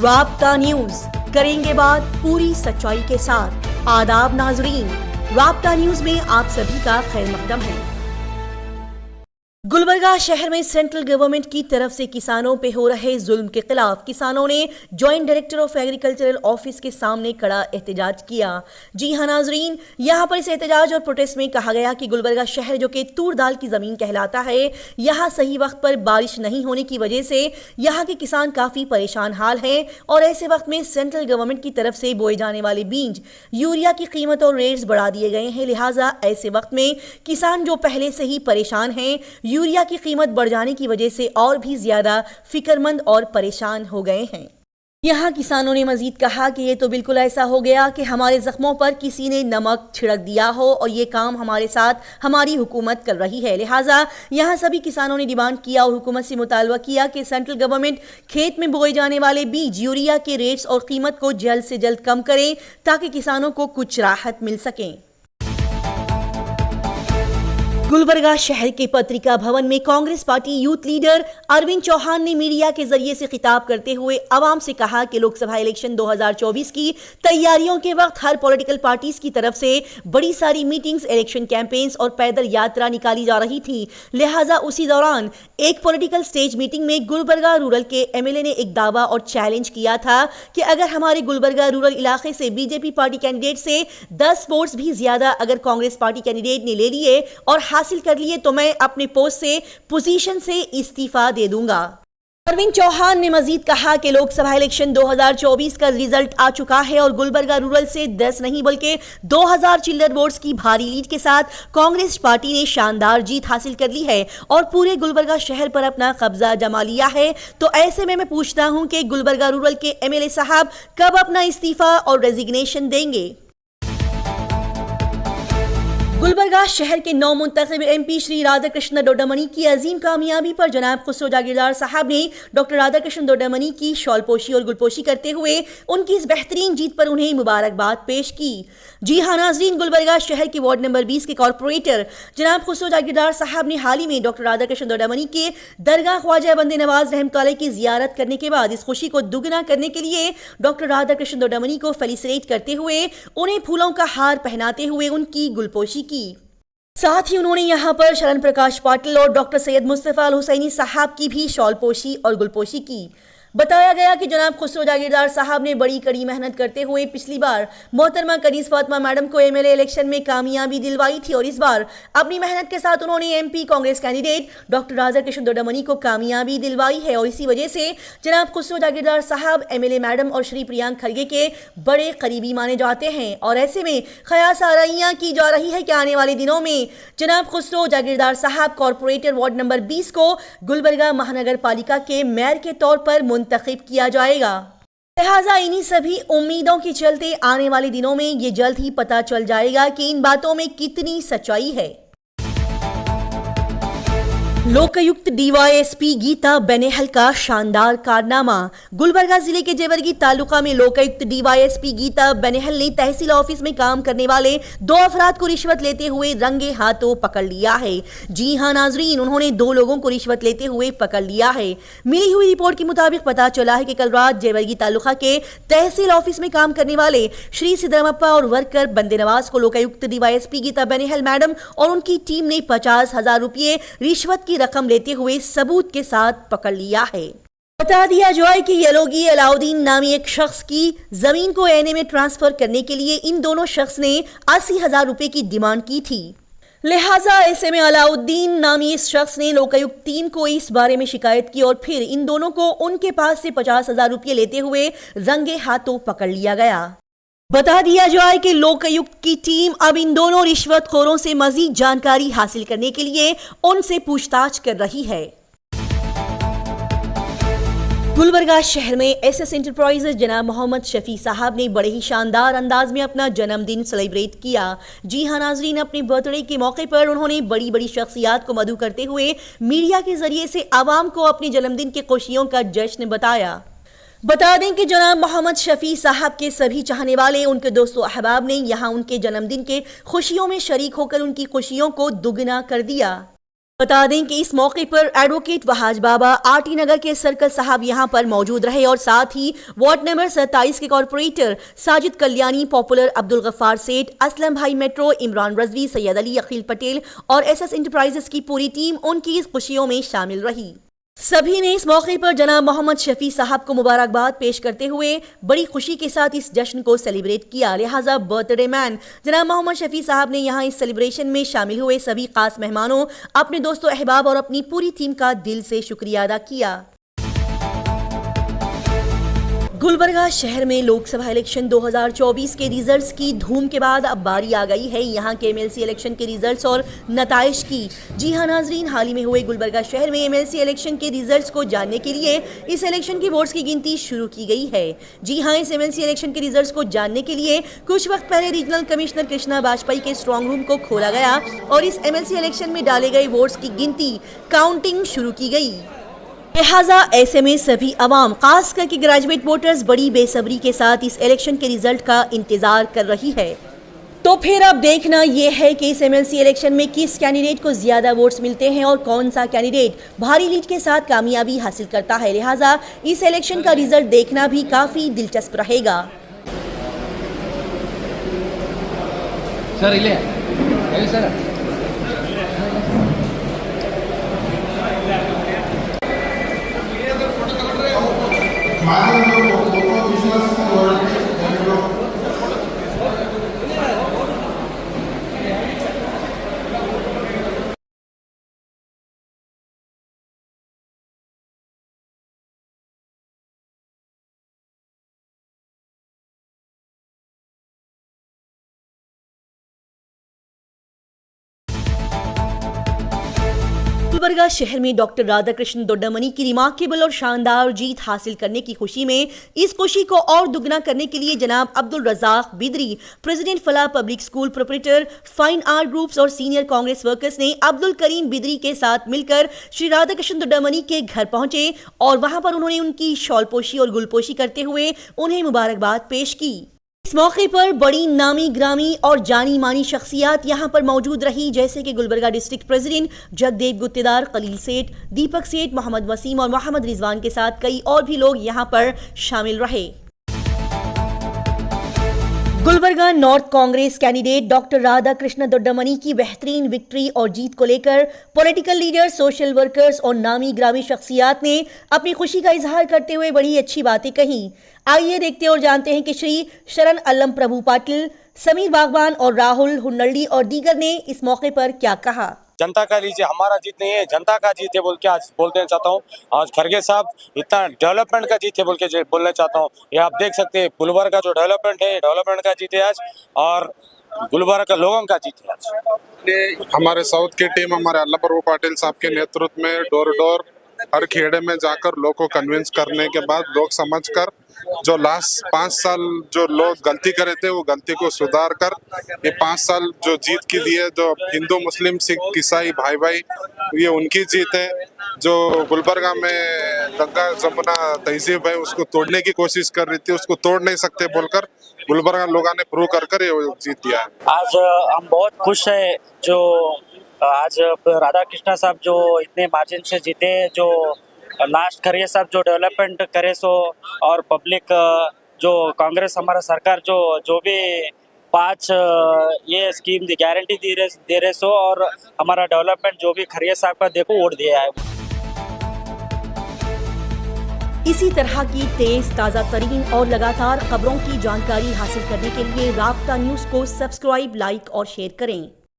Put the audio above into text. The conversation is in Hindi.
राब्ता न्यूज, करेंगे बात पूरी सच्चाई के साथ। आदाब नाजरीन, राब्ता न्यूज में आप सभी का खैर मकदम है। गुलबर्गा शहर में सेंट्रल गवर्नमेंट की तरफ से किसानों पे हो रहे जुल्म के खिलाफ किसानों ने joint director of agricultural office के सामने कड़ा एहतजाज किया। जी हां नाजरीन, यहां पर इस एहतजाज और प्रोटेस्ट में कहा गया कि गुलबर्गा शहर जो कि तूर दाल की जमीन कहलाता है, यहां सही वक्त पर बारिश नहीं होने की वजह से यहां के किसान काफी परेशान हाल हैं और ऐसे वक्त में सेंट्रल गवर्नमेंट की तरफ से बोए जाने वाले बीज यूरिया की कीमत और रेट्स बढ़ा दिए गए हैं। लिहाजा ऐसे वक्त में किसान जो पहले से ही परेशान हैं, यूरिया की कीमत बढ़ जाने की वजह से और भी ज्यादा फिक्रमंद और परेशान हो गए हैं। यहां किसानों ने मजीद कहा कि ये तो बिल्कुल ऐसा हो गया कि हमारे जख्मों पर किसी ने नमक छिड़क दिया हो और ये काम हमारे साथ हमारी हुकूमत कर रही है। लिहाजा यहां सभी किसानों ने डिमांड किया और हुकूमत से मुतालबा किया कि सेंट्रल गवर्नमेंट खेत में बोए जाने वाले बीज यूरिया के रेट्स और कीमत को जल्द से जल्द कम करे ताकि किसानों को कुछ राहत मिल सके। गुलबर्गा शहर के पत्रिका भवन में Congress party youth leader Arvind Chauhan ने मीडिया के जरिए से खिताब करते हुए आवाम से कहा कि लोकसभा इलेक्शन 2024 की तैयारियों के वक्त हर पॉलिटिकल पार्टीज की तरफ से बड़ी सारी मीटिंग्स, इलेक्शन कैंपेन्स और पैदल यात्रा निकाली जा रही थी। लिहाजा उसी दौरान एक पॉलिटिकल स्टेज मीटिंग में गुलबर्गा रूरल के एमएलए ने एक दावा और चैलेंज किया था कि अगर हमारे गुलबर्गा रूरल इलाके से बीजेपी पार्टी कैंडिडेट से 10 वोट्स भी ज्यादा अगर कांग्रेस पार्टी कैंडिडेट ने ले लिए और हासिल कर लिए तो मैं अपने पोस्ट से पोजीशन से इस्तीफा दे दूंगा। अरविंद चौहान ने मजीद कहा कि लोकसभा इलेक्शन 2024 का रिजल्ट आ चुका है और गुलबर्गा रूरल से 10 नहीं बल्कि 2000 चिल्लर वोट्स की भारी लीड के साथ कांग्रेस पार्टी ने शानदार जीत हासिल कर ली है और पूरे गुलबर्गा शहर पर अपना कब्जा जमा लिया है। तो ऐसे में मैं पूछता हूं कि गुलबर्गा रूरल के एमएलए साहब कब अपना इस्तीफा और रेजिग्नेशन देंगे। गुलबर्गा शहर के नौ मुंतखब एमपी श्री राधाकृष्ण डोडामणि की अजीम कामयाबी पर जनाब खुसरो जागीरदार साहब ने डॉक्टर राधाकृष्ण डोडामणि की शॉलपोशी और गुलपोशी करते हुए उनकी इस बेहतरीन जीत पर उन्हें मुबारकबाद पेश की। जी हां नाजरीन, गुलबर्गा शहर के वार्ड नंबर 20 के कॉर्पोरेटर जनाब खुसरो जागीरदार साहब ने हाल ही में डॉक्टर राधाकृष्ण डोडामणि के दरगाह ख्वाजा बंदे नवाज रहमतुल्लाह की जियारत करने के बाद इस खुशी को दुगना करने के लिए डॉक्टर राधाकृष्ण डोडामणि को फेलिसिटेट करते हुए उन्हें फूलों का हार पहनाते हुए उनकी गुलपोशी की। साथ ही उन्होंने यहां पर शरण प्रकाश पाटिल और डॉक्टर सैयद मुस्तफा अल हुसैनी साहब की भी शॉलपोशी और गुलपोशी की। बताया गया कि जनाब खुसरो जागीरदार साहब ने बड़ी कड़ी मेहनत करते हुए पिछली बार मोहतरमा कनीज फातिमा मैडम को एमएलए इलेक्शन में कामयाबी दिलवाई थी और इस बार अपनी मेहनत के साथ उन्होंने MP Congress candidate doctor Radhakrishna Doddamani को कामयाबी दिलवाई है और इसी वजह से जनाब खुसरो जागीरदार साहब एमएलए मैडम और श्री प्रियांक खड़गे के बड़े करीबी माने जाते हैं और ऐसे में ख्यास आराइयां की जा रही है कि आने वाले दिनों में जनाब खुसरो जागीरदार साहब कॉर्पोरेटर वार्ड नंबर 20 को गुलबर्गा महानगर पालिका के मेयर के तौर पर मुंतखब किया जाएगा। लिहाजा इन्हीं सभी उम्मीदों के चलते आने वाले दिनों में ये जल्द ही पता चल जाएगा कि इन बातों में कितनी सच्चाई है। लोकायुक्त डीवाईएसपी गीता बेनेहल का शानदार कारनामा। गुलबर्गा जिले के जेवरगी तालुका में लोकायुक्त डीवाईएसपी गीता बेनेहल ने तहसील ऑफिस में काम करने वाले 2 अफराद को रिश्वत लेते हुए रंगे हाथों पकड़ लिया है। जी हां नाजरीन, उन्होंने 2 लोगों को रिश्वत लेते हुए पकड़ लिया है। मिली हुई रिपोर्ट के मुताबिक पता चला है कि कल रात जेवरगी तालुका के तहसील ऑफिस में काम करने वाले श्री सिद्धरामप्पा और वर्कर बंदे नवाज को लोकायुक्त डीवाईएसपी गीता बेनेहल मैडम और उनकी टीम ने 50,000 रुपये रिश्वत की रकम लेते हुए सबूत के साथ पकड़ लिया है। बता दिया जाए कि यलोगी अलाउद्दीन नामी एक शख्स की जमीन को एनए में ट्रांसफर करने के लिए इन दोनों शख्स ने 80,000 रुपए की डिमांड की थी। लिहाजा ऐसे में अलाउद्दीन नामी इस शख्स ने लोकायुक्त टीम को इस बारे में शिकायत की और फिर इन दोनों को उनके पास से 50,000 रुपये लेते हुए रंगे हाथों पकड़ लिया गया। बता दिया जाए कि लोकायुक्त की टीम अब इन दोनों रिश्वतखोरों से मजीद जानकारी हासिल करने के लिए उनसे पूछताछ कर रही है। गुलबर्गा शहर में एसएस एंटरप्राइजेज जनाब मोहम्मद शफी साहब ने बड़े ही शानदार अंदाज में अपना जन्मदिन सेलिब्रेट किया। जी हां नाजरीन, अपने बर्थडे के मौके पर उन्होंने बड़ी बड़ी शख्सियात को मदऊ करते हुए मीडिया के जरिए से आवाम को अपने जन्मदिन की खुशियों का जश्न बताया। बता दें कि जनाब मोहम्मद शफी साहब के सभी चाहने वाले उनके दोस्तों अहबाब ने यहां उनके जन्मदिन के खुशियों में शरीक होकर उनकी खुशियों को दुगना कर दिया। बता दें कि इस मौके पर एडवोकेट वहाज बाबा, आरटी नगर के सर्कल साहब यहां पर मौजूद रहे और साथ ही वार्ड नंबर 27 के कॉर्पोरेटर साजिद कल्याणी, पॉपुलर अब्दुल गफ्फार सेठ, असलम भाई मेट्रो, इमरान रजवी, सैयद अली, अखिल पटेल और एसएस इंटरप्राइजेस की पूरी टीम उनकी इस खुशियों में शामिल रही। सभी ने इस मौके पर जनाब मोहम्मद शफी साहब को मुबारकबाद पेश करते हुए बड़ी खुशी के साथ इस जश्न को सेलिब्रेट किया। लिहाजा बर्थडे मैन जनाब मोहम्मद शफी साहब ने यहां इस सेलिब्रेशन में शामिल हुए सभी खास मेहमानों, अपने दोस्तों, अहबाब और अपनी पूरी टीम का दिल से शुक्रिया अदा किया। गुलबर्गा शहर में लोकसभा इलेक्शन 2024 के रिजल्ट्स की धूम के बाद अब बारी आ गई है यहां के एमएलसी इलेक्शन के रिजल्ट्स और नताइज की। जी हां नाजरीन, हाल ही में हुए गुलबर्गा शहर में एमएलसी इलेक्शन के रिजल्ट्स को जानने के लिए इस इलेक्शन की वोट्स की गिनती शुरू की गई है। जी हां, इस एमएलसी इलेक्शन के रिजल्ट्स को जानने के लिए कुछ वक्त पहले रीजनल कमिश्नर कृष्णा बाजपेयी के स्ट्रांग रूम को खोला गया और इस एमएलसी इलेक्शन में डाले गए वोट्स की गिनती, काउंटिंग शुरू की गई। लिहाजा ऐसे में सभी अवाम, खास करके ग्रेजुएट वोटर्स, बड़ी बेसब्री के साथ इस इलेक्शन के रिजल्ट का इंतजार कर रही है। तो फिर अब देखना यह है कि इस एमएलसी इलेक्शन में किस कैंडिडेट को ज्यादा वोट्स मिलते हैं और कौन सा कैंडिडेट भारी लीड के साथ कामयाबी हासिल करता है। लिहाजा इस इलेक्शन का रिजल्ट देखना भी काफी दिलचस्प रहेगा। गुलबर्गा शहर में डॉक्टर राधाकृष्ण दोड्डामनी की रिमार्केबल और शानदार जीत हासिल करने की खुशी में इस खुशी को और दुगना करने के लिए जनाब Abdul Razak Bidri, president Falah public school, proprietor fine art groups और सीनियर कांग्रेस वर्कर्स ने अब्दुल करीम बिदरी के साथ मिलकर श्री राधाकृष्ण दोड्डामनी के घर पहुंचे और वहां पर उन्होंने उनकी शॉलपोशी और गुलपोशी करते हुए उन्हें मुबारकबाद पेश की। इस मौके पर बड़ी नामी ग्रामी और जानी मानी शख्सियात यहां पर मौजूद रही, जैसे कि गुलबर्गा डिस्ट्रिक्ट प्रेसिडेंट जगदेव गुत्तेदार, खलील सेठ, दीपक सेठ, मोहम्मद वसीम और मोहम्मद रिजवान के साथ कई और भी लोग यहां पर शामिल रहे। Gulbarga north Congress candidate doctor Radhakrishna Doddamani की बेहतरीन विक्ट्री और जीत को लेकर पॉलिटिकल लीडर्स, सोशल वर्कर्स और नामी ग्रामी शख्सियात ने अपनी खुशी का इजहार करते हुए बड़ी अच्छी बातें कही। आइए देखते और जानते हैं कि श्री शरण अल्लम प्रभु पाटिल, समीर बागवान और राहुल हुन्नल्ली और दीगर ने इस मौके पर क्या कहा। जनता का लीजिए, हमारा जीत नहीं है, जनता का जीत है बोल के आज बोलना चाहता हूँ। आज खरगे साहब इतना डेवलपमेंट का जीत है बोल के बोलना चाहता हूँ। ये आप देख सकते हैं गुलबर्गा का जो डेवलपमेंट है, डेवलपमेंट का जीत है आज और गुलबर्गा का लोगों का जीत है आज। हमारे साउथ की टीम हमारे अल्लम प्रभु पाटिल साहब के नेतृत्व में डोर डोर हर खेड़े में जाकर लोग को कन्विंस करने के बाद लोग समझकर जो लास्ट 5 साल जो लोग गलती करे थे वो गलती को सुधार कर ये 5 साल जो जीत की दी है, जो हिंदू मुस्लिम सिख ईसाई भाई भाई, ये उनकी जीत है। जो गुलबर्गा में गंगा जमुना तहजीब है उसको तोड़ने की कोशिश कर रही थी, उसको तोड़ नहीं सकते बोलकर गुलबर्गा लोगों ने प्रूव कर ये जीत दिया है। आज हम बहुत खुश है जो आज राधा कृष्णा साहब जो इतने मार्जिन से जीते, जो लास्ट खरगे साहब जो डेवलपमेंट करे सो, और पब्लिक जो कांग्रेस हमारा सरकार जो भी 5 ये स्कीम दी गारंटी दे रहे सो, और हमारा डेवलपमेंट जो भी खरगे साहब का देखो वोट दिया है। इसी तरह की तेज, ताज़ा तरीन और लगातार खबरों की जानकारी हासिल करने के लिए राब्ता न्यूज़ को सब्सक्राइब, लाइक और शेयर करें।